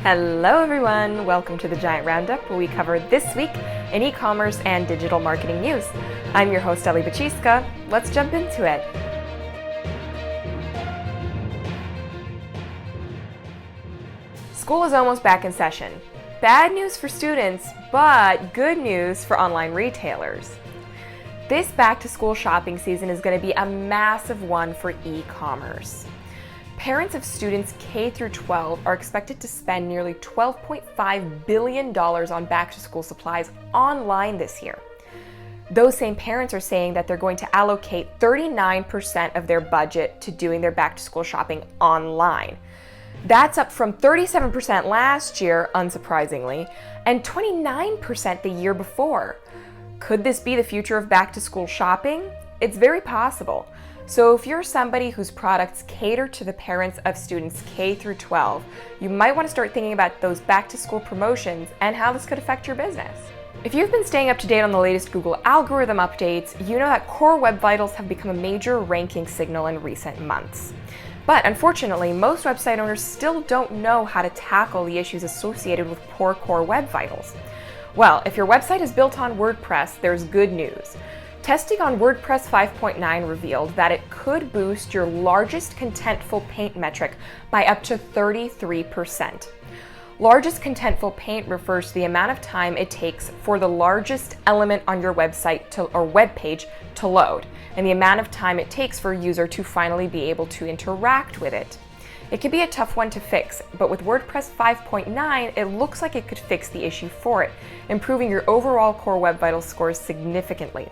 Hello everyone! Welcome to the Giant Roundup, where we cover this week in e-commerce and digital marketing news. I'm your host, Ellie Bachiska. Let's jump into it. School is almost back in session. Bad news for students, but good news for online retailers. This back-to-school shopping season is going to be a massive one for e-commerce. Parents of students K through 12 are expected to spend nearly $12.5 billion on back-to-school supplies online this year. Those same parents are saying that they're going to allocate 39% of their budget to doing their back-to-school shopping online. That's up from 37% last year, unsurprisingly, and 29% the year before. Could this be the future of back-to-school shopping? It's very possible. So if you're somebody whose products cater to the parents of students K through 12, you might want to start thinking about those back-to-school promotions and how this could affect your business. If you've been staying up to date on the latest Google algorithm updates, you know that core web vitals have become a major ranking signal in recent months. But unfortunately, most website owners still don't know how to tackle the issues associated with poor core web vitals. Well, if your website is built on WordPress, there's good news. Testing on WordPress 5.9 revealed that it could boost your largest contentful paint metric by up to 33%. Largest contentful paint refers to the amount of time it takes for the largest element on your website or web page to load, and the amount of time it takes for a user to finally be able to interact with it. It can be a tough one to fix, but with WordPress 5.9, it looks like it could fix the issue for it, improving your overall core web vitals scores significantly.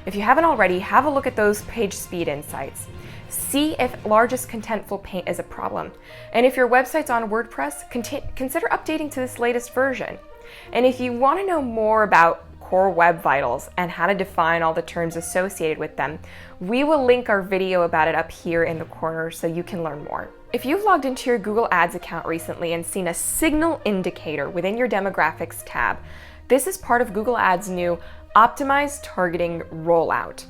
If you haven't already, have a look at those page speed insights. See if largest contentful paint is a problem. And if your website's on WordPress, consider updating to this latest version. And if you want to know more about core web vitals and how to define all the terms associated with them, we will link our video about it up here in the corner so you can learn more. If you've logged into your Google Ads account recently and seen a signal indicator within your demographics tab, this is part of Google Ads' new Optimized Targeting rollout.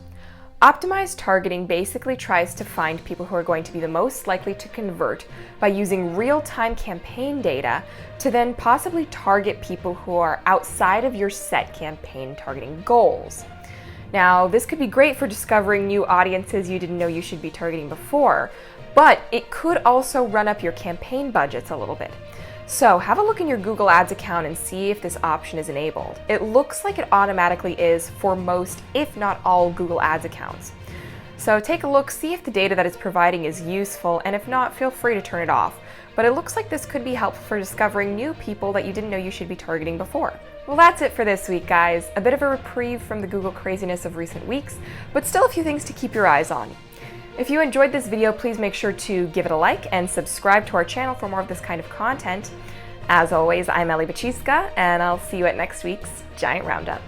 Optimized targeting basically tries to find people who are going to be the most likely to convert by using real-time campaign data to then possibly target people who are outside of your set campaign targeting goals. Now, this could be great for discovering new audiences you didn't know you should be targeting before, but it could also run up your campaign budgets a little bit. So have a look in your Google Ads account and see if this option is enabled. It looks like it automatically is for most, if not all, Google Ads accounts. So take a look, see if the data that it's providing is useful, and if not, feel free to turn it off. But it looks like this could be helpful for discovering new people that you didn't know you should be targeting before. Well, that's it for this week, guys. A bit of a reprieve from the Google craziness of recent weeks, but still a few things to keep your eyes on. If you enjoyed this video, please make sure to give it a like and subscribe to our channel for more of this kind of content. As always, I'm Ellie Bachiska, and I'll see you at next week's Giant Roundup.